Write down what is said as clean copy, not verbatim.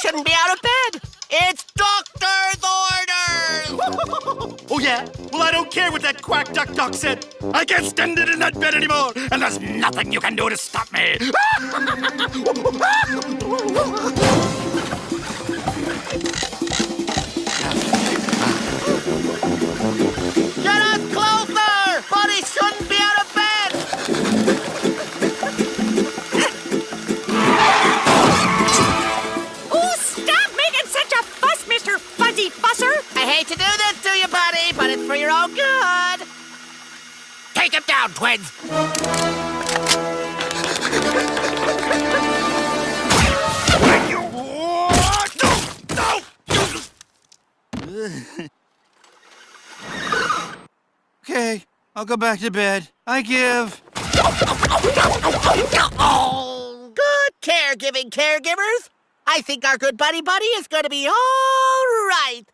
shouldn't be out of bed. It's doctor's orders. Oh, yeah? Well, I don't care what that quack duck said. I can't stand it in that bed anymore, and there's nothing you can do to stop me. Get us closer! Buddy shouldn't be out of bed. Oh, stop making such a fuss, Mr. Fuzzy Fusser! I hate to do this to you, buddy, but it's for your own good. Take him down, twins. Okay, I'll go back to bed. I give. Oh, good caregiving, caregivers. I think our good buddy is going to be all right.